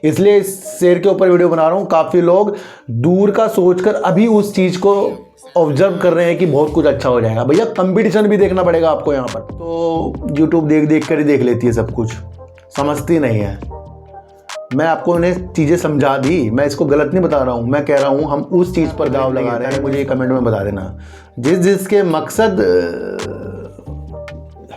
इसलिए इस शेयर के ऊपर वीडियो बना रहा हूँ। काफ़ी लोग दूर का सोचकर अभी उस चीज़ को ऑब्जर्व कर रहे हैं कि बहुत कुछ अच्छा हो जाएगा। भैया कंपटीशन भी देखना पड़ेगा आपको। यहाँ पर तो यूट्यूब देख देख कर ही देख लेती है सब कुछ, समझती नहीं है। मैं आपको उन्हें चीज़ें समझा दी, मैं इसको गलत नहीं बता रहा हूँ। मैं कह रहा हूँ हम उस चीज़ पर दाव लगा रहे हैं। मुझे ये कमेंट में बता देना जिसके मकसद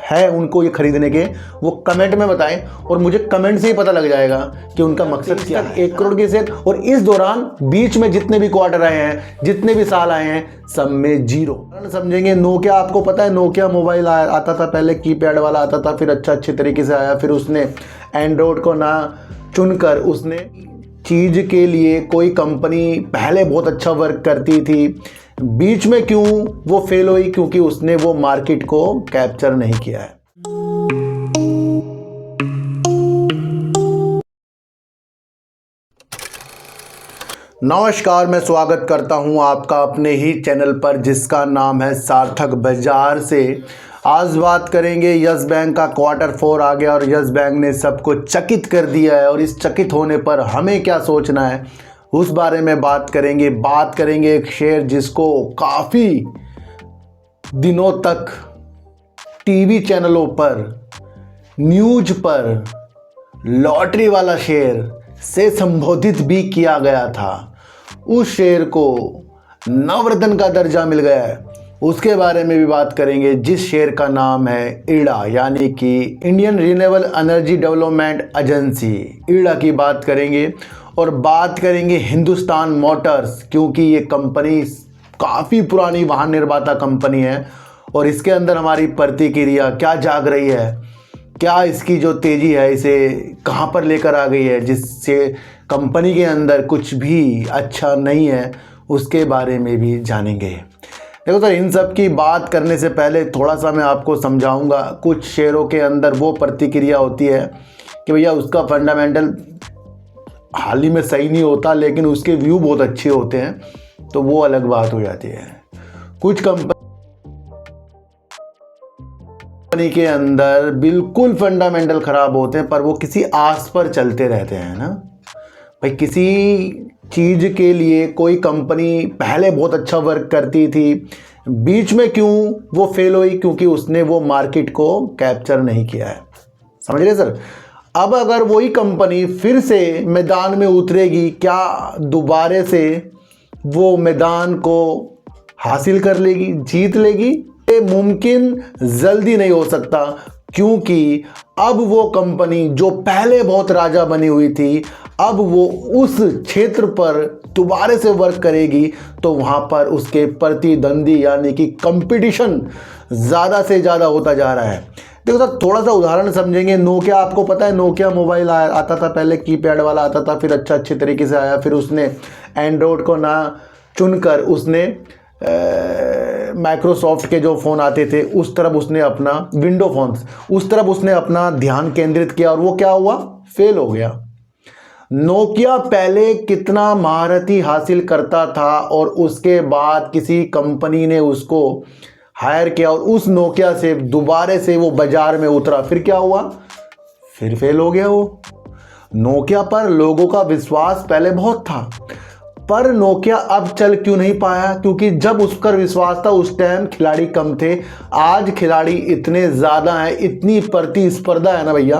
है उनको ये खरीदने के, वो कमेंट में बताएं और मुझे कमेंट से ही पता लग जाएगा कि उनका मकसद क्या है। 1 करोड़ की सेल, और इस दौरान बीच में जितने भी क्वार्टर आए हैं, जितने भी साल आए हैं, सब में 0 समझेंगे। नोकिया, आपको पता है नोकिया मोबाइल आता था पहले, कीपैड वाला आता था, फिर अच्छे तरीके से आया, फिर उसने एंड्रॉयड को ना चुनकर उसने चीज़ के लिए कोई कंपनी पहले बहुत अच्छा वर्क करती थी, बीच में क्यों वो फेल हुई? क्योंकि उसने वो मार्केट को कैप्चर नहीं किया है। नमस्कार, मैं स्वागत करता हूं आपका अपने ही चैनल पर जिसका नाम है सार्थक बाजार से। आज बात करेंगे यस बैंक का Q4 आ गया और यस बैंक ने सबको चकित कर दिया है, और इस चकित होने पर हमें क्या सोचना है उस बारे में बात करेंगे। एक शेयर जिसको काफ़ी दिनों तक टीवी चैनलों पर, न्यूज पर लॉटरी वाला शेयर से संबोधित भी किया गया था। उस शेयर को नवरत्न का दर्जा मिल गया है, उसके बारे में भी बात करेंगे, जिस शेयर का नाम है ईडा, यानी कि Indian renewable energy development agency. IREDA की बात करेंगे और बात करेंगे हिंदुस्तान मोटर्स, क्योंकि ये कंपनी काफ़ी पुरानी वाहन निर्माता कंपनी है और इसके अंदर हमारी प्रतिक्रिया क्या जाग रही है, क्या इसकी जो तेज़ी है इसे कहाँ पर लेकर आ गई है, जिससे कंपनी के अंदर कुछ भी अच्छा नहीं है, उसके बारे में भी जानेंगे। देखो सर, इन सब की बात करने से पहले थोड़ा सा मैं आपको समझाऊंगा। कुछ शेयरों के अंदर वो प्रतिक्रिया होती है कि भैया उसका फंडामेंटल हाल ही में सही नहीं होता, लेकिन उसके व्यू बहुत अच्छे होते हैं, तो वो अलग बात हो जाती है। कुछ कंपनी के अंदर बिल्कुल फंडामेंटल खराब होते हैं, पर वो किसी आस पर चलते रहते हैं ना भाई। किसी चीज़ के लिए कोई कंपनी पहले बहुत अच्छा वर्क करती थी, बीच में क्यों वो फेल हुई? क्योंकि उसने वो मार्केट को कैप्चर नहीं किया है। समझ रहे सर? अब अगर वही कंपनी फिर से मैदान में उतरेगी, क्या दोबारे से वो मैदान को हासिल कर लेगी, जीत लेगी? ये मुमकिन जल्दी नहीं हो सकता, क्योंकि अब वो कंपनी जो पहले बहुत राजा बनी हुई थी, अब वो उस क्षेत्र पर दोबारे से वर्क करेगी, तो वहाँ पर उसके प्रतिद्वंदी यानी कि कंपटीशन ज़्यादा से ज़्यादा होता जा रहा है। देखो सर, थोड़ा सा उदाहरण समझेंगे। नोकिया, आपको पता है नोकिया मोबाइल आता था पहले, कीपैड वाला आता था, फिर अच्छे तरीके से आया, फिर उसने एंड्रॉयड को ना चुनकर उसने माइक्रोसॉफ्ट के जो फ़ोन आते थे उस तरफ उसने अपना, विंडो फोन्स उस तरफ उसने अपना ध्यान केंद्रित किया, और वो क्या हुआ? फेल हो गया। नोकिया पहले कितना महारथी हासिल करता था और उसके बाद किसी कंपनी ने उसको हायर किया और उस नोकिया से दोबारे से वो बाजार में उतरा, फिर क्या हुआ? फिर फेल हो गया वो। नोकिया पर लोगों का विश्वास पहले बहुत था, पर नोकिया अब चल क्यों नहीं पाया? क्योंकि जब उस पर विश्वास था उस टाइम खिलाड़ी कम थे। आज खिलाड़ी इतने ज़्यादा हैं, इतनी प्रतिस्पर्धा है ना भैया,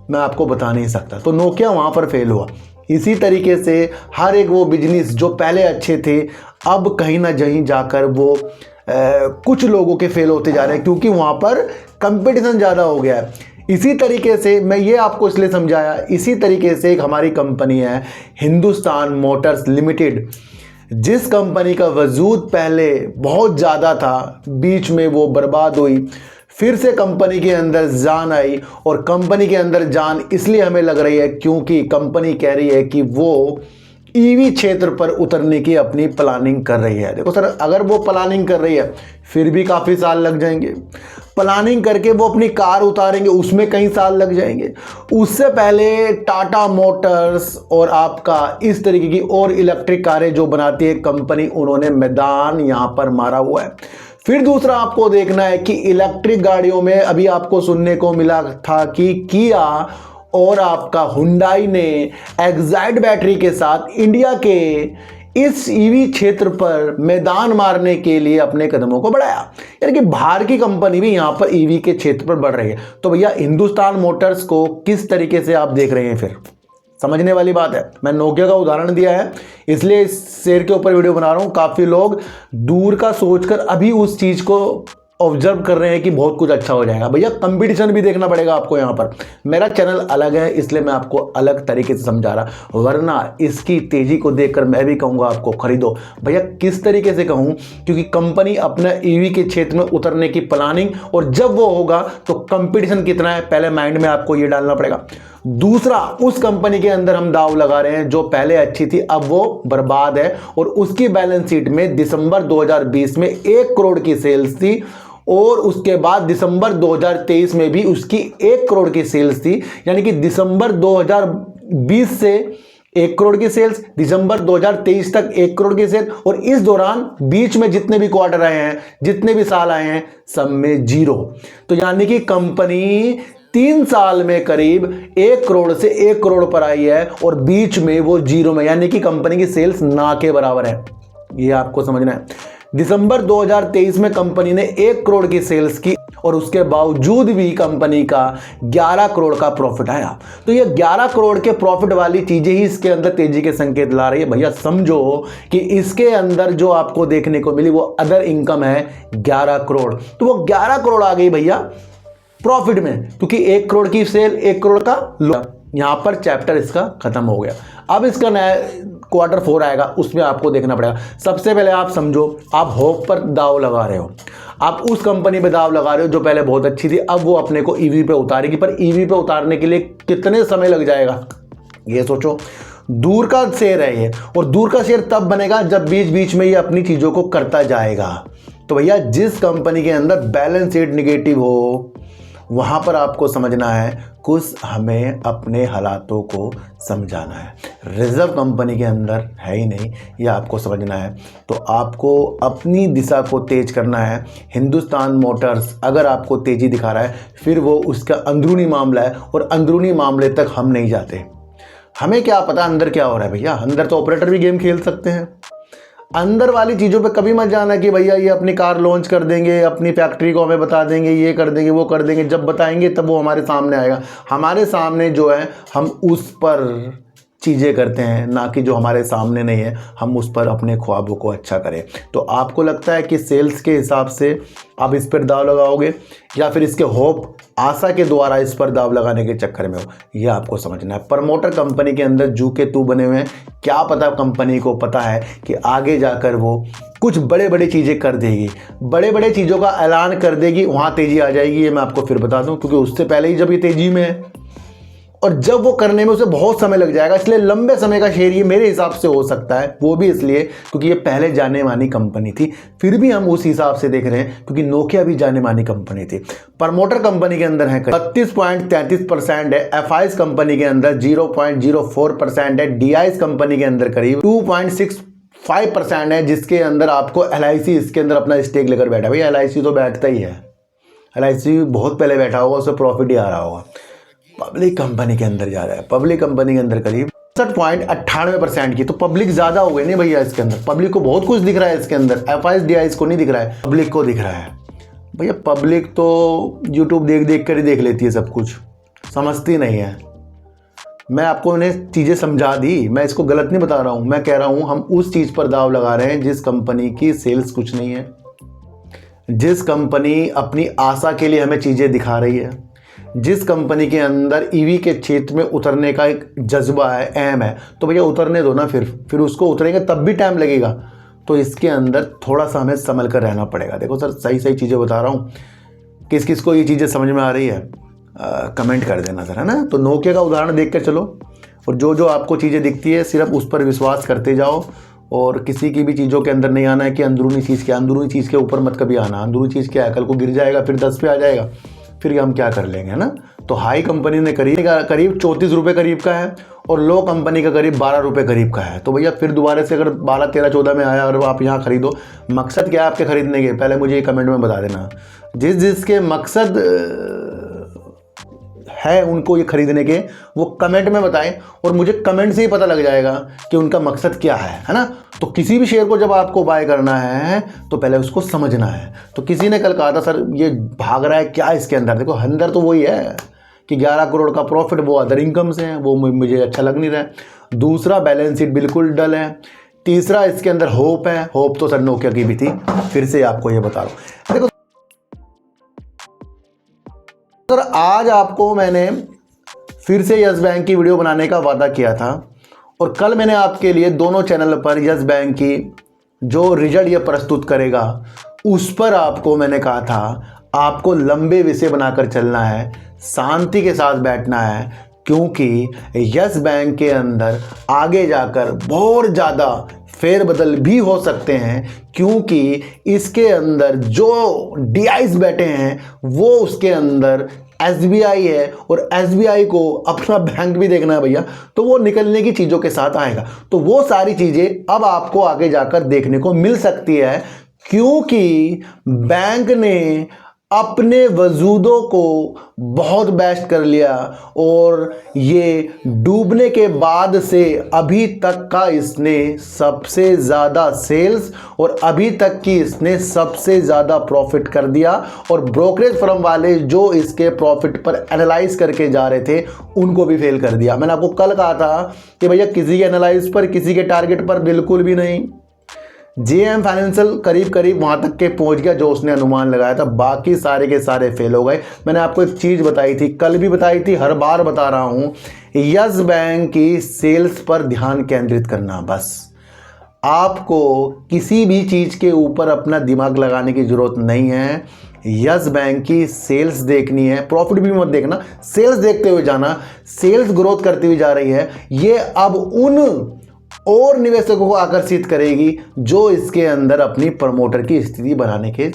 मैं आपको बता नहीं सकता। तो नोकिया वहाँ पर फेल हुआ। इसी तरीके से हर एक वो बिजनेस जो पहले अच्छे थे, अब कहीं ना कहीं जाकर वो कुछ लोगों के फेल होते जा रहे हैं, क्योंकि वहाँ पर कंपटीशन ज़्यादा हो गया है। इसी तरीके से मैं ये आपको इसलिए समझाया, इसी तरीके से एक हमारी कंपनी है हिंदुस्तान मोटर्स लिमिटेड, जिस कंपनी का वजूद पहले बहुत ज़्यादा था, बीच में वो बर्बाद हुई, फिर से कंपनी के अंदर जान आई। और कंपनी के अंदर जान इसलिए हमें लग रही है क्योंकि कंपनी कह रही है कि वो ईवी क्षेत्र पर उतरने की अपनी प्लानिंग कर रही है। देखो सर, अगर वो प्लानिंग कर रही है फिर भी काफ़ी साल लग जाएंगे। प्लानिंग करके वो अपनी कार उतारेंगे, उसमें कई साल लग जाएंगे। उससे पहले टाटा मोटर्स और आपका इस तरीके की और इलेक्ट्रिक कारें जो बनाती है कंपनी, उन्होंने मैदान यहाँ पर मारा हुआ है। फिर दूसरा आपको देखना है कि इलेक्ट्रिक गाड़ियों में अभी आपको सुनने को मिला था कि किया और आपका हुंडई ने एक्साइड बैटरी के साथ इंडिया के इस ईवी क्षेत्र पर मैदान मारने के लिए अपने कदमों को बढ़ाया। यानी कि बाहर की कंपनी भी यहां पर ईवी के क्षेत्र पर बढ़ रही है। तो भैया हिंदुस्तान मोटर्स को किस तरीके से आप देख रहे हैं, फिर समझने वाली बात है। मैं नोकिया का उदाहरण दिया है इसलिए इस शेयर के ऊपर वीडियो बना रहा हूं। काफी लोग दूर का सोचकर अभी उस चीज को ऑब्जर्व कर रहे हैं कि बहुत कुछ अच्छा हो जाएगा। भैया कंपटीशन भी देखना पड़ेगा आपको। यहाँ पर मेरा चैनल अलग है इसलिए मैं आपको अलग तरीके से समझा रहा, वरना इसकी तेजी को देखकर मैं भी कहूँगा आपको खरीदो। भैया किस तरीके से कहूँ, क्योंकि कंपनी अपना ईवी के क्षेत्र में उतरने की प्लानिंग, और जब वो होगा तो कंपटीशन कितना है पहले माइंड में आपको ये डालना पड़ेगा। दूसरा, उस कंपनी के अंदर हम दाव लगा रहे हैं जो पहले अच्छी थी अब वो बर्बाद है, और उसकी बैलेंस शीट में दिसंबर 2020 में 1 करोड़ की सेल्स थी, और उसके बाद दिसंबर 2023 में भी उसकी 1 करोड़ की सेल्स थी। यानी कि दिसंबर 2020 से 1 करोड़ की सेल्स, दिसंबर 2023 तक 1 करोड़ की सेल्स, और इस दौरान बीच में जितने भी क्वार्टर आए हैं, जितने भी साल आए हैं, सब में 0। तो यानी कि कंपनी 3 साल में करीब 1 करोड़ से 1 करोड़ पर आई है, और बीच में वो 0 में, यानी कि कंपनी की सेल्स ना के बराबर है। ये आपको समझना है। दिसंबर 2023 में कंपनी ने 1 करोड़ की सेल्स की, और उसके बावजूद भी कंपनी का 11 करोड़ का प्रॉफिट आया। तो ये 11 करोड़ के प्रॉफिट वाली चीजें ही इसके अंदर तेजी के संकेत ला रही है। भैया समझो कि इसके अंदर जो आपको देखने को मिली वो अदर इनकम है 11 करोड़। तो वो 11 करोड़ आ गई भैया प्रॉफिट में, क्योंकि 1 करोड़ की सेल 1 करोड़ का लो। यहां पर चैप्टर इसका खत्म हो गया। अब इसका नया Q4 आएगा, उसमें आपको देखना पड़ेगा। सबसे पहले आप समझो, आप होप पर दाव लगा रहे हो, आप उस कंपनी पे दाव लगा रहे हो जो पहले बहुत अच्छी थी, अब वो अपने को ईवी पे उतारेगी, पर ईवी पे उतारने के लिए कितने समय लग जाएगा ये सोचो। दूर का शेयर है ये, और दूर का शेयर तब बनेगा जब बीच बीच में ये अपनी चीजों को करता जाएगा। तो भैया जिस कंपनी के अंदर बैलेंस शीट निगेटिव हो वहां पर आपको समझना है, कुछ हमें अपने हालातों को समझाना है। रिजर्व कंपनी के अंदर है ही नहीं, ये आपको समझना है। तो आपको अपनी दिशा को तेज करना है। हिंदुस्तान मोटर्स अगर आपको तेजी दिखा रहा है, फिर वो उसका अंदरूनी मामला है, और अंदरूनी मामले तक हम नहीं जाते। हमें क्या पता अंदर क्या हो रहा है भैया। अंदर तो ऑपरेटर भी गेम खेल सकते हैं। अंदर वाली चीज़ों पे कभी मत जाना कि भैया ये अपनी कार लॉन्च कर देंगे, अपनी फैक्ट्री को हमें बता देंगे, ये कर देंगे, वो कर देंगे। जब बताएंगे तब वो हमारे सामने आएगा। हमारे सामने जो है हम उस पर चीज़ें करते हैं, ना कि जो हमारे सामने नहीं है हम उस पर अपने ख्वाबों को अच्छा करें। तो आपको लगता है कि सेल्स के हिसाब से आप इस पर दाव लगाओगे, या फिर इसके होप आशा के द्वारा इस पर दाव लगाने के चक्कर में हो, ये आपको समझना है। प्रमोटर कंपनी के अंदर जू के तू बने हुए हैं। क्या पता कंपनी को पता है कि आगे जाकर वो कुछ बड़े बड़े चीज़ें कर देगी, बड़े बड़े चीज़ों का ऐलान कर देगी, वहाँ तेज़ी आ जाएगी। ये मैं आपको फिर बता दूँ, क्योंकि उससे पहले ही जब ये तेज़ी में है, और जब वो करने में उसे बहुत समय लग जाएगा, इसलिए लंबे समय का शेयर ये मेरे हिसाब से हो सकता है। वो भी इसलिए क्योंकि ये पहले जाने मानी कंपनी थी, फिर भी हम उस हिसाब से देख रहे हैं क्योंकि नोकिया भी जाने मानी कंपनी थी। प्रमोटर कंपनी के अंदर है 32.33% है, एफआईएस कंपनी के अंदर 0.04% है, डीआईएस कंपनी के अंदर करीब 2.65% है, जिसके अंदर आपको एलआईसी इसके अंदर अपना स्टेक लेकर बैठा है। भैया एलआईसी तो बैठता ही है, एलआईसी बहुत पहले बैठा होगा, उसे प्रॉफिट ही आ रहा होगा। पब्लिक कंपनी के अंदर जा रहा है, पब्लिक कंपनी के अंदर करीब 60.98% की। तो पब्लिक ज्यादा हो गई नहीं भैया इसके अंदर। पब्लिक को बहुत कुछ दिख रहा है इसके अंदर, एफआईएस डीआईएस को नहीं दिख रहा है, पब्लिक को दिख रहा है। भैया पब्लिक तो यूट्यूब देख देख कर ही देख लेती है, सब कुछ समझती नहीं है। मैं आपको उन्हें चीज़ें समझा दी, मैं इसको गलत नहीं बता रहा हूँ। मैं कह रहा हूँ हम उस चीज़ पर दाव लगा रहे हैं जिस कंपनी की सेल्स कुछ नहीं है, जिस कंपनी अपनी आशा के लिए हमें चीज़ें दिखा रही है, जिस कंपनी के अंदर ईवी के क्षेत्र में उतरने का एक जज्बा है, एम है। तो भैया उतरने दो ना, फिर उसको उतरेंगे तब भी टाइम लगेगा। तो इसके अंदर थोड़ा सा हमें संभल कर रहना पड़ेगा। देखो सर, सही सही चीज़ें बता रहा हूँ, किस किस को ये चीज़ें समझ में आ रही है कमेंट कर देना सर, है ना। तो नोकिया का उदाहरण देख कर चलो, और जो जो आपको चीज़ें दिखती है सिर्फ उस पर विश्वास करते जाओ, और किसी की भी चीज़ों के अंदर नहीं आना है कि अंदरूनी चीज़ क्या, अंदरूनी चीज़ के ऊपर मत कभी आना। अंदरूनी चीज़ क्या है, कल को गिर जाएगा फिर 10 पे आ जाएगा, फिर हम क्या कर लेंगे, है ना। तो हाई कंपनी ने करीब 34 रुपये करीब का है, और लो कंपनी का करीब 12 रुपये करीब का है। तो भैया फिर दोबारा से अगर 12, 13, 14 में आया और आप यहाँ खरीदो, मकसद क्या है आपके खरीदने के, पहले मुझे ये कमेंट में बता देना। जिसके मकसद है उनको ये खरीदने के, वो कमेंट में बताएं और मुझे कमेंट से ही पता लग जाएगा कि उनका मकसद क्या है ना। तो किसी भी शेयर को जब आपको बाय करना है तो पहले उसको समझना है। तो किसी ने कल कहा था सर ये भाग रहा है क्या इसके अंदर, देखो अंदर तो वही है कि 11 करोड़ का प्रॉफिट वो अदर इनकम से है, वो मुझे अच्छा लग नहीं रहा है। दूसरा बैलेंस शीट बिल्कुल डल है। तीसरा इसके अंदर होप है, होप तो सर नोकिया की भी थी, फिर से आपको ये बता रहा हूँ। देखो सर आज आपको मैंने फिर से यस बैंक की वीडियो बनाने का वादा किया था और कल मैंने आपके लिए दोनों चैनल पर यस बैंक की जो रिजल्ट ये प्रस्तुत करेगा उस पर आपको मैंने कहा था आपको लंबे विषय बनाकर चलना है, शांति के साथ बैठना है, क्योंकि यस बैंक के अंदर आगे जाकर बहुत ज़्यादा फेरबदल भी हो सकते हैं, क्योंकि इसके अंदर जो डीआईज बैठे हैं वो उसके अंदर एसबीआई है और एसबीआई को अपना बैंक भी देखना है भैया, तो वो निकलने की चीज़ों के साथ आएगा। तो वो सारी चीज़ें अब आपको आगे जाकर देखने को मिल सकती है, क्योंकि बैंक ने अपने वजूदों को बहुत बेस्ट कर लिया और ये डूबने के बाद से अभी तक का इसने सबसे ज़्यादा सेल्स और अभी तक की इसने सबसे ज़्यादा प्रॉफिट कर दिया। और ब्रोकरेज फर्म वाले जो इसके प्रॉफिट पर एनालाइज करके जा रहे थे उनको भी फेल कर दिया। मैंने आपको कल कहा था कि भैया किसी के एनालाइज पर, किसी के टारगेट पर बिल्कुल भी नहीं। जेएम फाइनेंशियल करीब करीब वहाँ तक के पहुँच गया जो उसने अनुमान लगाया था, बाकी सारे के सारे फेल हो गए। मैंने आपको एक चीज़ बताई थी, कल भी बताई थी, हर बार बता रहा हूँ, यस बैंक की सेल्स पर ध्यान केंद्रित करना। बस आपको किसी भी चीज़ के ऊपर अपना दिमाग लगाने की ज़रूरत नहीं है। यस बैंक की सेल्स देखनी है, प्रॉफिट भी मत देखना, सेल्स देखते हुए जाना। सेल्स ग्रोथ करती हुई जा रही है, ये अब उन और निवेशकों को आकर्षित करेगी जो इसके अंदर अपनी प्रमोटर की स्थिति बनाने के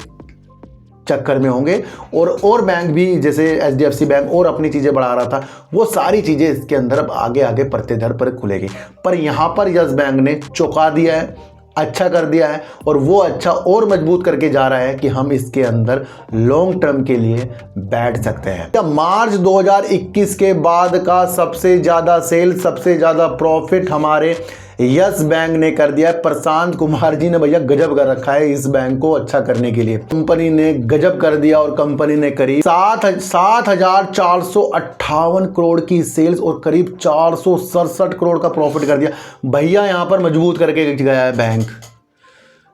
चक्कर में होंगे। और बैंक भी जैसे एचडीएफसी बैंक और अपनी चीज़ें बढ़ा रहा था, वो सारी चीज़ें इसके अंदर अब आगे आगे परते दर पर खुलेगी। पर यहाँ पर यस बैंक ने चौंका दिया है, अच्छा कर दिया है और वो अच्छा और मजबूत करके जा रहा है कि हम इसके अंदर लॉन्ग टर्म के लिए बैठ सकते हैं। मार्च 2021 के बाद का सबसे ज़्यादा सेल, सबसे ज़्यादा प्रॉफिट हमारे यस बैंक ने कर दिया है। प्रशांत कुमार जी ने भैया गजब कर रखा है इस बैंक को अच्छा करने के लिए। कंपनी ने गजब कर दिया और कंपनी ने करीब 7,458 करोड़ की सेल्स और करीब 467 करोड़ का प्रॉफिट कर दिया। भैया यहाँ पर मजबूत करके गया है बैंक।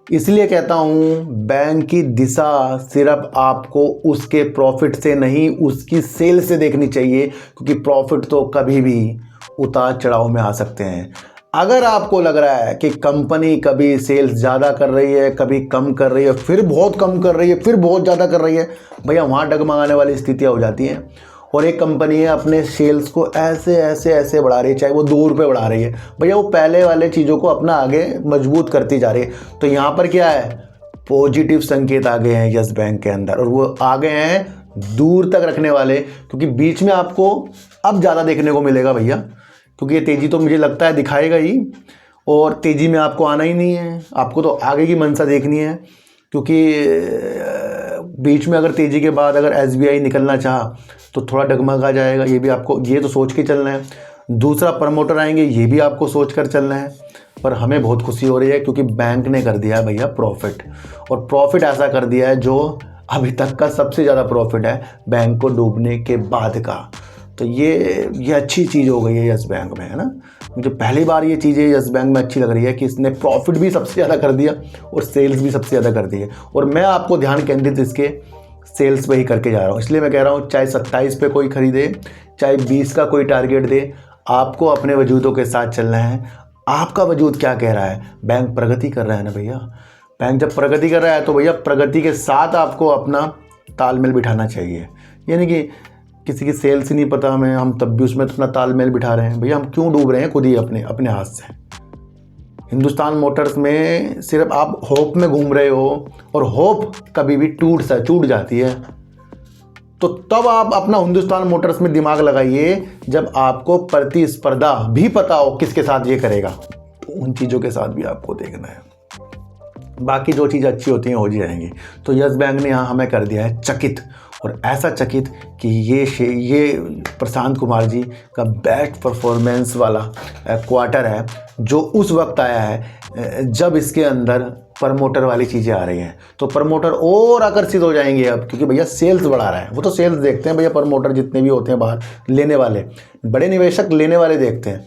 इसलिए कहता हूँ बैंक की दिशा सिर्फ आपको उसके प्रॉफिट से नहीं, उसकी सेल से देखनी चाहिए, क्योंकि प्रॉफिट तो कभी भी उतार चढ़ाव में आ सकते हैं। अगर आपको लग रहा है कि कंपनी कभी सेल्स ज़्यादा कर रही है, कभी कम कर रही है, फिर बहुत कम कर रही है, फिर बहुत ज़्यादा कर रही है, भैया वहाँ डगमगाने वाली स्थितियाँ हो जाती हैं। और एक कंपनी है अपने सेल्स को ऐसे ऐसे ऐसे बढ़ा रही है, चाहे वो 2 रुपये बढ़ा रही है, भैया वो पहले वाले चीज़ों को अपना आगे मजबूत करती जा रही है। तो यहाँ पर क्या है, पॉजिटिव संकेत आ गए हैं यस बैंक के अंदर, और वो आ गए हैं दूर तक रखने वाले, क्योंकि बीच में आपको अब ज़्यादा देखने को मिलेगा भैया, क्योंकि ये तेज़ी तो मुझे लगता है दिखाएगा ही, और तेज़ी में आपको आना ही नहीं है, आपको तो आगे की मंशा देखनी है। क्योंकि बीच में अगर तेज़ी के बाद अगर एसबीआई निकलना चाहा तो थोड़ा डगमगा जाएगा, ये भी आपको ये तो सोच के चलना है। दूसरा प्रमोटर आएंगे, ये भी आपको सोच कर चलना है। पर हमें बहुत खुशी हो रही है क्योंकि बैंक ने कर दिया है भैया प्रॉफिट, और प्रॉफिट ऐसा कर दिया है जो अभी तक का सबसे ज़्यादा प्रॉफिट है बैंक को डूबने के बाद का। तो ये अच्छी चीज़ हो गई है यस बैंक में, है ना। मुझे पहली बार ये चीज़ें यस बैंक में अच्छी लग रही है कि इसने प्रॉफिट भी सबसे ज़्यादा कर दिया और सेल्स भी सबसे ज़्यादा कर दी है। और मैं आपको ध्यान केंद्रित इसके सेल्स पे ही करके जा रहा हूँ। इसलिए मैं कह रहा हूँ चाहे 27 पे कोई खरीदे, चाहे 20 का कोई टारगेट दे, आपको अपने वजूदों के साथ चलना है। आपका वजूद क्या कह रहा है, बैंक प्रगति कर रहा है ना भैया। बैंक जब प्रगति कर रहा है तो भैया प्रगति के साथ आपको अपना तालमेल बिठाना चाहिए। यानी कि किसी की सेल्स ही नहीं पता हमें, हम तब भी उसमें अपना तालमेल बिठा रहे हैं, भैया हम क्यों डूब रहे हैं खुद ही अपने हाथ से। हिंदुस्तान मोटर्स में सिर्फ आप होप में घूम रहे हो, और होप कभी भी टूट जाती है। तो तब आप अपना हिंदुस्तान मोटर्स में दिमाग लगाइए जब आपको प्रतिस्पर्धा भी पता हो किसके साथ ये करेगा, तो उन चीज़ों के साथ भी आपको देखना है। बाकी जो चीज़ अच्छी होती हैं हो जाएंगी। तो यस बैंक ने यहाँ हमें कर दिया है चकित, और ऐसा चकित कि ये प्रशांत कुमार जी का बेस्ट परफॉर्मेंस वाला क्वार्टर है जो उस वक्त आया है जब इसके अंदर प्रमोटर वाली चीज़ें आ रही हैं। तो प्रमोटर और आकर्षित हो जाएंगे अब, क्योंकि भैया सेल्स बढ़ा रहा है। वो तो सेल्स देखते हैं भैया, प्रमोटर जितने भी होते हैं बाहर लेने वाले, बड़े निवेशक लेने वाले देखते हैं।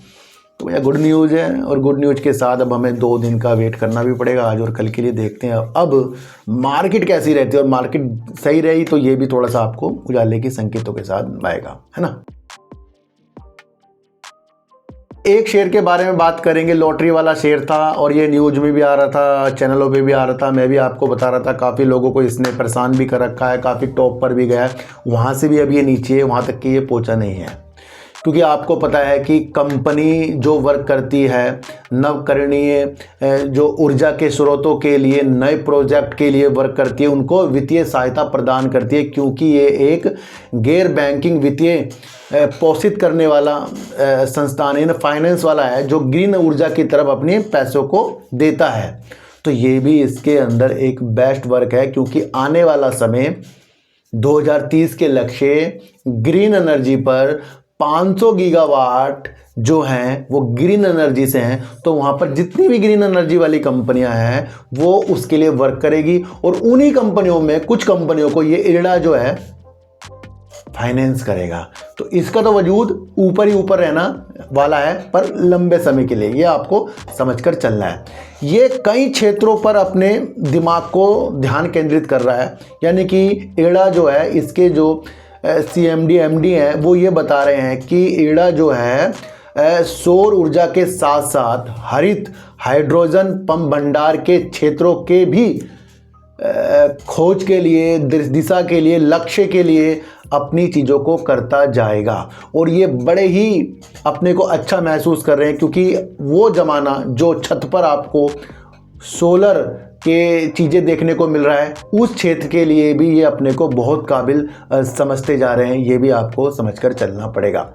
तो भैया गुड न्यूज़ है, और गुड न्यूज़ के साथ अब हमें 2 दिन का वेट करना भी पड़ेगा आज और कल के लिए। देखते हैं अब मार्केट कैसी रहती है, और मार्केट सही रही तो ये भी थोड़ा सा आपको उजाले की संकेतों के साथ आएगा, है ना। एक शेयर के बारे में बात करेंगे, लॉटरी वाला शेयर था और ये न्यूज़ में भी आ रहा था, चैनलों पे भी आ रहा था, मैं भी आपको बता रहा था। काफ़ी लोगों को इसने परेशान भी कर रखा है, काफ़ी टॉप पर भी गया है, वहाँ से भी अब ये नीचे वहाँ तक कि ये पहुँचा नहीं है। क्योंकि आपको पता है कि कंपनी जो वर्क करती है नवकरणीय जो ऊर्जा के स्रोतों के लिए, नए प्रोजेक्ट के लिए वर्क करती है, उनको वित्तीय सहायता प्रदान करती है, क्योंकि ये एक गैर बैंकिंग वित्तीय पोषित करने वाला संस्थान है, फाइनेंस वाला है, जो ग्रीन ऊर्जा की तरफ अपने पैसों को देता है। तो ये भी इसके अंदर एक बेस्ट वर्क है, क्योंकि आने वाला समय 2030 के लक्ष्य ग्रीन एनर्जी पर 500 गीगावाट जो हैं वो ग्रीन एनर्जी से हैं। तो वहाँ पर जितनी भी ग्रीन एनर्जी वाली कंपनियां हैं वो उसके लिए वर्क करेगी, और उन्हीं कंपनियों में कुछ कंपनियों को ये इरडा जो है फाइनेंस करेगा। तो इसका तो वजूद ऊपर ही ऊपर रहना वाला है, पर लंबे समय के लिए, ये आपको समझकर चलना है। ये कई क्षेत्रों पर अपने दिमाग को ध्यान केंद्रित कर रहा है, यानी कि इरडा जो है, इसके जो CMD MD हैं वो ये बता रहे हैं कि इरडा जो है सौर ऊर्जा के साथ साथ हरित हाइड्रोजन पंप भंडार के क्षेत्रों के भी खोज के लिए, दिशा के लिए, लक्ष्य के लिए अपनी चीज़ों को करता जाएगा। और ये बड़े ही अपने को अच्छा महसूस कर रहे हैं, क्योंकि वो ज़माना जो छत पर आपको सोलर के चीज़ें देखने को मिल रहा है, उस क्षेत्र के लिए भी ये अपने को बहुत काबिल समझते जा रहे हैं। ये भी आपको समझकर चलना पड़ेगा।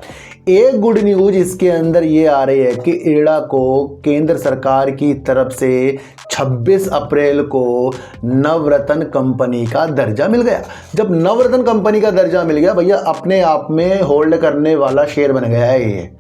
एक गुड न्यूज़ इसके अंदर ये आ रही है कि इरडा को केंद्र सरकार की तरफ से 26 अप्रैल को नवरत्न कंपनी का दर्जा मिल गया। जब नवरत्न कंपनी का दर्जा मिल गया भैया, अपने आप में होल्ड करने वाला शेयर बन गया है। ये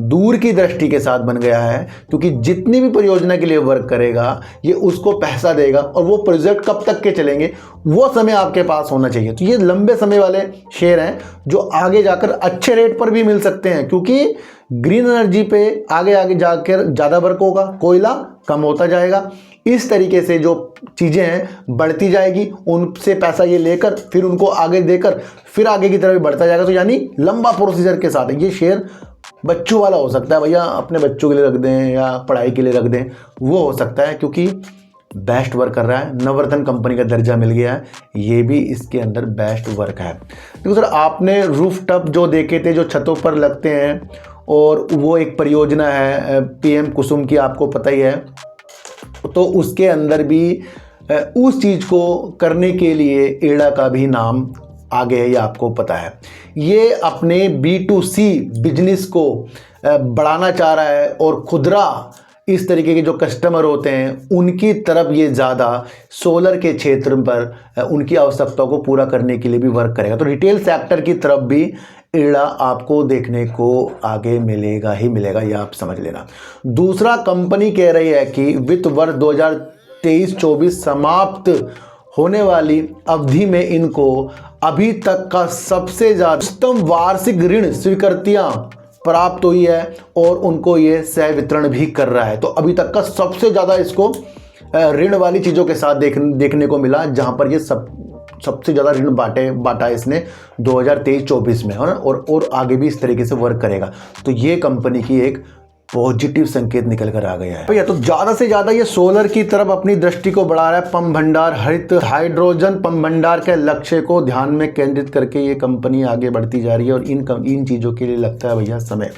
दूर की दृष्टि के साथ बन गया है, क्योंकि जितनी भी परियोजना के लिए वर्क करेगा ये उसको पैसा देगा, और वो प्रोजेक्ट कब तक के चलेंगे वो समय आपके पास होना चाहिए। तो ये लंबे समय वाले शेयर हैं जो आगे जाकर अच्छे रेट पर भी मिल सकते हैं, क्योंकि ग्रीन एनर्जी पे आगे आगे जाकर ज़्यादा वर्क होगा, कोयला कम होता जाएगा। इस तरीके से जो चीज़ें हैं बढ़ती जाएगी, उनसे पैसा ये लेकर फिर उनको आगे देकर फिर आगे की तरफ बढ़ता जाएगा। तो यानी लंबा प्रोसीजर के साथ ये शेयर बच्चों वाला हो सकता है भैया, अपने बच्चों के लिए रख दें या पढ़ाई के लिए रख दें, वो हो सकता है, क्योंकि बेस्ट वर्क कर रहा है। नवरत्न कंपनी का दर्जा मिल गया है, ये भी इसके अंदर बेस्ट वर्क है। देखो सर, आपने रूफ टॉप जो देखे थे, जो छतों पर लगते हैं, और वो एक परियोजना है PM कुसुम की, आपको पता ही है। तो उसके अंदर भी उस चीज़ को करने के लिए इरडा का भी नाम आगे है, ये आपको पता है। ये अपने B2C बिजनेस को बढ़ाना चाह रहा है, और खुदरा इस तरीके के जो कस्टमर होते हैं उनकी तरफ ये ज़्यादा सोलर के क्षेत्र पर उनकी आवश्यकताओं को पूरा करने के लिए भी वर्क करेगा। तो रिटेल सेक्टर की तरफ भी इरडा आपको देखने को आगे मिलेगा ही मिलेगा, ये आप समझ लेना। दूसरा, कंपनी कह रही है कि वित्त वर्ष 2023-24 समाप्त होने वाली अवधि में इनको अभी तक का सबसे ज़्यादा उच्चतम वार्षिक ऋण स्वीकृतियाँ प्राप्त हुई है, और उनको ये सह वितरण भी कर रहा है। तो अभी तक का सबसे ज़्यादा इसको ऋण वाली चीज़ों के साथ देखने को मिला, जहाँ पर ये सबसे ज़्यादा ऋण बांटा इसने 2023-24 में, है ना। और आगे भी इस तरीके से वर्क करेगा। तो ये कंपनी की एक पॉजिटिव संकेत निकल कर आ गया है भैया। तो ज़्यादा से ज़्यादा ये सोलर की तरफ अपनी दृष्टि को बढ़ा रहा है। पंप भंडार, हरित हाइड्रोजन पंप भंडार के लक्ष्य को ध्यान में केंद्रित करके ये कंपनी आगे बढ़ती जा रही है, और इन चीज़ों के लिए लगता है भैया समय।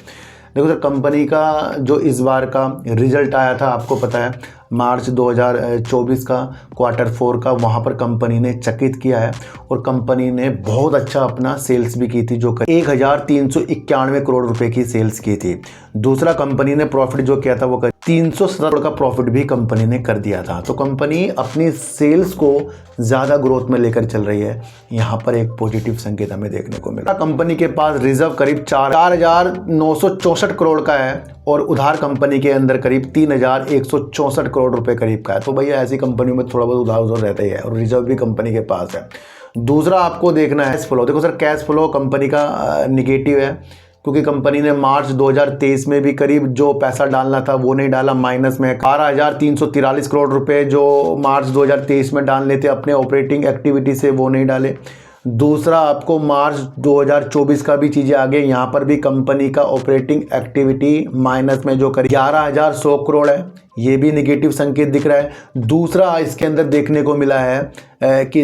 देखो सर, कंपनी का जो इस बार का रिजल्ट आया था, आपको पता है, मार्च 2024 का Q4 का, वहाँ पर कंपनी ने चकित किया है, और कंपनी ने बहुत अच्छा अपना सेल्स भी की थी, जो 1391 करोड़ रुपए की सेल्स की थी। दूसरा, कंपनी ने प्रॉफिट जो किया था वो 370 करोड़ का प्रॉफिट भी कंपनी ने कर दिया था। तो कंपनी अपनी सेल्स को ज़्यादा ग्रोथ में लेकर चल रही है। यहाँ पर एक पॉजिटिव संकेत हमें देखने को मिला। कंपनी के पास रिजर्व करीब 4,964 करोड़ का है और उधार कंपनी के अंदर करीब 3,164 करोड़ रुपए करीब का है। तो भैया ऐसी कंपनियों में थोड़ा बहुत उधार उधार रहता ही है और रिजर्व भी कंपनी के पास है। दूसरा आपको देखना है कैश फ्लो। देखो सर, कैश फ्लो कंपनी का निगेटिव है क्योंकि कंपनी ने मार्च 2023 में भी करीब जो पैसा डालना था वो नहीं डाला, माइनस में 12,343 करोड़ रुपए जो मार्च 2023 में डालने थे अपने ऑपरेटिंग एक्टिविटी से वो नहीं डाले। दूसरा आपको मार्च 2024 का भी चीज़ें आगे, यहाँ पर भी कंपनी का ऑपरेटिंग एक्टिविटी माइनस में जो करीब 11,100 करोड़ है, ये भी निगेटिव संकेत दिख रहा है। दूसरा इसके अंदर देखने को मिला है कि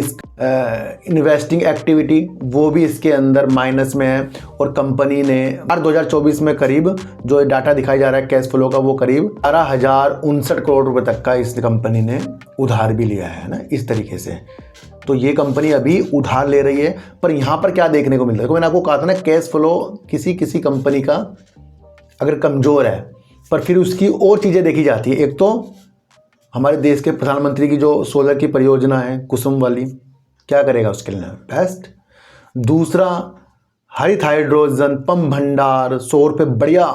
इन्वेस्टिंग एक्टिविटी वो भी इसके अंदर माइनस में है और कंपनी ने 2024 में करीब जो डाटा दिखाया जा रहा है कैश फ्लो का वो करीब 12,059 करोड़ रुपए तक का इस कंपनी ने उधार भी लिया है ना, इस तरीके से। तो ये कंपनी अभी उधार ले रही है। पर यहाँ पर क्या देखने को मिलता है, मैंने आपको कहा था ना कैश फ्लो किसी किसी कंपनी का अगर कमज़ोर है पर फिर उसकी और चीज़ें देखी जाती है। एक तो हमारे देश के प्रधानमंत्री की जो सोलर की परियोजना है कुसुम वाली, क्या करेगा उसके लिए बेस्ट। दूसरा हरित हाइड्रोजन पंप भंडार सौर पे बढ़िया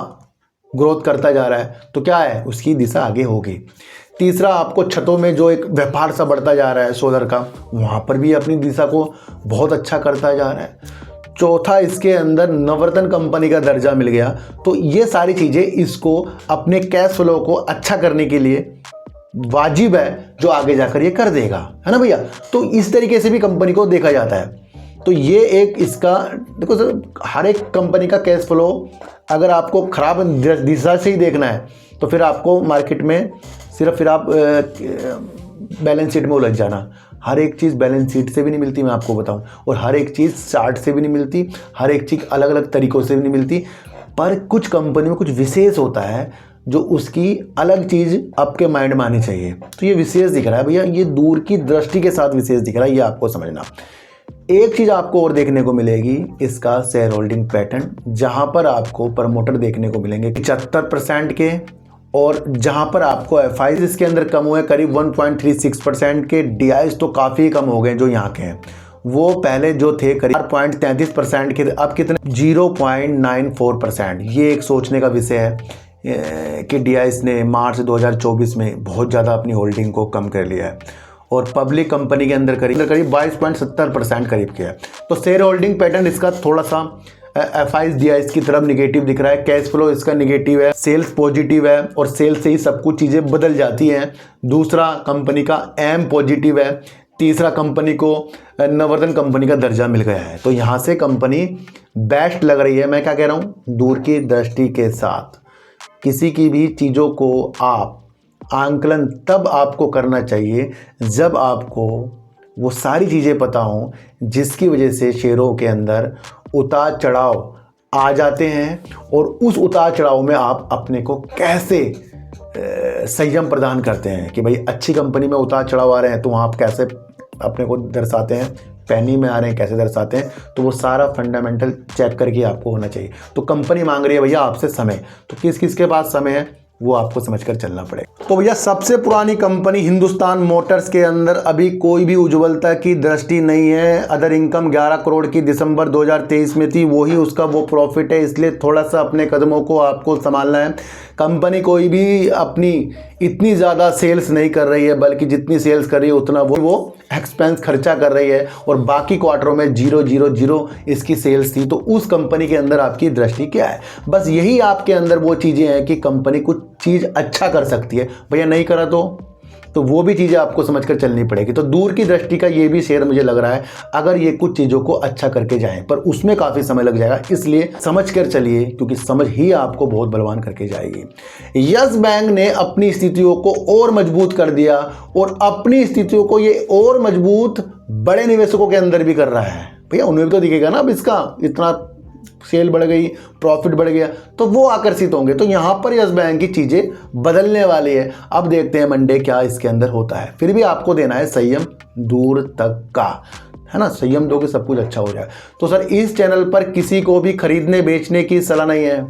ग्रोथ करता जा रहा है, तो क्या है उसकी दिशा आगे होगी। तीसरा आपको छतों में जो एक व्यापार सा बढ़ता जा रहा है सोलर का, वहाँ पर भी अपनी दिशा को बहुत अच्छा करता जा रहा है। चौथा इसके अंदर नवरत्न कंपनी का दर्जा मिल गया। तो ये सारी चीज़ें इसको अपने कैश फ्लो को अच्छा करने के लिए वाजिब है जो आगे जाकर ये कर देगा, है ना भैया। तो इस तरीके से भी कंपनी को देखा जाता है। तो ये एक इसका देखो सर, हर एक कंपनी का कैश फ्लो अगर आपको खराब दिशा से ही देखना है तो फिर आपको मार्केट में सिर्फ फिर आप बैलेंस शीट में उलझ जाना। हर एक चीज़ बैलेंस शीट से भी नहीं मिलती, मैं आपको बताऊं, और हर एक चीज़ चार्ट से भी नहीं मिलती, हर एक चीज़ अलग अलग तरीक़ों से भी नहीं मिलती। पर कुछ कंपनी में कुछ विशेष होता है जो उसकी अलग चीज़ आपके माइंड में आनी चाहिए। तो ये विशेष दिख रहा है भैया, ये दूर की दृष्टि के साथ विशेष दिख रहा है, ये आपको समझना। एक चीज़ आपको और देखने को मिलेगी इसका शेयर होल्डिंग पैटर्न, जहाँ पर आपको प्रमोटर देखने को मिलेंगे 75% के, और जहां पर आपको एफआईज इसके अंदर कम हुए करीब 1.36% के। डीआईज तो काफ़ी कम हो गए जो यहाँ के हैं, वो पहले जो थे करीब 4.33% के, अब कितने 0.94%। ये एक सोचने का विषय है कि डीआईज ने मार्च 2024 में बहुत ज़्यादा अपनी होल्डिंग को कम कर लिया है और पब्लिक कंपनी के अंदर करीब 22.70% करीब के है। तो शेयर होल्डिंग पैटर्न इसका थोड़ा सा एफआईज डीआईज की तरफ निगेटिव दिख रहा है। कैश फ्लो इसका निगेटिव है, सेल्स पॉजिटिव है और सेल्स से ही सब कुछ चीज़ें बदल जाती हैं। दूसरा कंपनी का एम पॉजिटिव है। तीसरा कंपनी को नवरत्न कंपनी का दर्जा मिल गया है। तो यहाँ से कंपनी बेस्ट लग रही है। मैं क्या कह रहा हूँ, दूर की दृष्टि के साथ किसी की भी चीज़ों को आप आंकलन तब आपको करना चाहिए जब आपको वो सारी चीज़ें पता हों जिसकी वजह से शेयरों के अंदर उतार चढ़ाव आ जाते हैं और उस उतार चढ़ाव में आप अपने को कैसे संयम प्रदान करते हैं कि भाई अच्छी कंपनी में उतार चढ़ाव आ रहे हैं तो वहाँ आप कैसे अपने को दर्शाते हैं, पैनी में आ रहे हैं कैसे दर्शाते हैं। तो वो सारा फंडामेंटल चेक करके आपको होना चाहिए। तो कंपनी मांग रही है भैया आपसे समय, तो किस किस के पास समय है वो आपको समझकर चलना पड़ेगा। तो भैया सबसे पुरानी कंपनी हिंदुस्तान मोटर्स के अंदर अभी कोई भी उज्ज्वलता की दृष्टि नहीं है। अदर इनकम 11 करोड़ की दिसंबर 2023 में थी, वही उसका वो प्रॉफिट है, इसलिए थोड़ा सा अपने कदमों को आपको संभालना है। कंपनी कोई भी अपनी इतनी ज़्यादा सेल्स नहीं कर रही है, बल्कि जितनी सेल्स कर रही है उतना वो एक्सपेंस खर्चा कर रही है और बाकी क्वार्टरों में 0 इसकी सेल्स थी। तो उस कंपनी के अंदर आपकी दृष्टि क्या है? बस यही आपके अंदर वो चीज़ें हैं कि कंपनी कुछ चीज़ अच्छा कर सकती है, भैया नहीं करा तो वो भी चीज़ें आपको समझकर चलनी पड़ेगी। तो दूर की दृष्टि का ये भी शेयर मुझे लग रहा है अगर ये कुछ चीज़ों को अच्छा करके जाए, पर उसमें काफ़ी समय लग जाएगा, इसलिए समझ कर चलिए क्योंकि समझ ही आपको बहुत बलवान करके जाएगी। यस बैंक ने अपनी स्थितियों को और मजबूत कर दिया और अपनी स्थितियों को ये और मजबूत बड़े निवेशकों के अंदर भी कर रहा है। भैया उन्हें भी तो दिखेगा ना, अब इसका इतना सेल बढ़ गई, प्रॉफिट बढ़ गया, तो वो आकर्षित होंगे। तो यहाँ पर यस बैंक की चीज़ें बदलने वाली है। अब देखते हैं मंडे क्या इसके अंदर होता है। फिर भी आपको देना है संयम दूर तक का, है ना, संयम दोगे सब कुछ अच्छा हो जाए। तो सर इस चैनल पर किसी को भी खरीदने बेचने की सलाह नहीं है।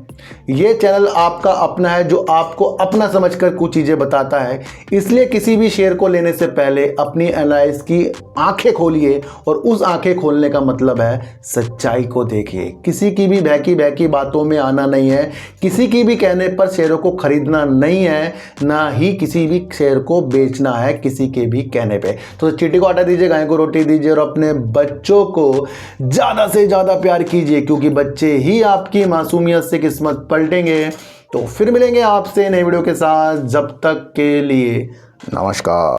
ये चैनल आपका अपना है जो आपको अपना समझकर कुछ चीज़ें बताता है। इसलिए किसी भी शेयर को लेने से पहले अपनी एनालिसिस की आंखें खोलिए, और उस आंखें खोलने का मतलब है सच्चाई को देखिए। किसी की भी बहकी बहकी बातों में आना नहीं है, किसी की भी कहने पर शेयरों को खरीदना नहीं है, ना ही किसी भी शेयर को बेचना है किसी के भी कहने पे। तो चींटी को आटा दीजिए, गाय को रोटी दीजिए, और अपने बच्चों को ज़्यादा से ज़्यादा प्यार कीजिए, क्योंकि बच्चे ही आपकी मासूमियत से किस्मत पलटेंगे। तो फिर मिलेंगे आपसे नई वीडियो के साथ, जब तक के लिए नमस्कार।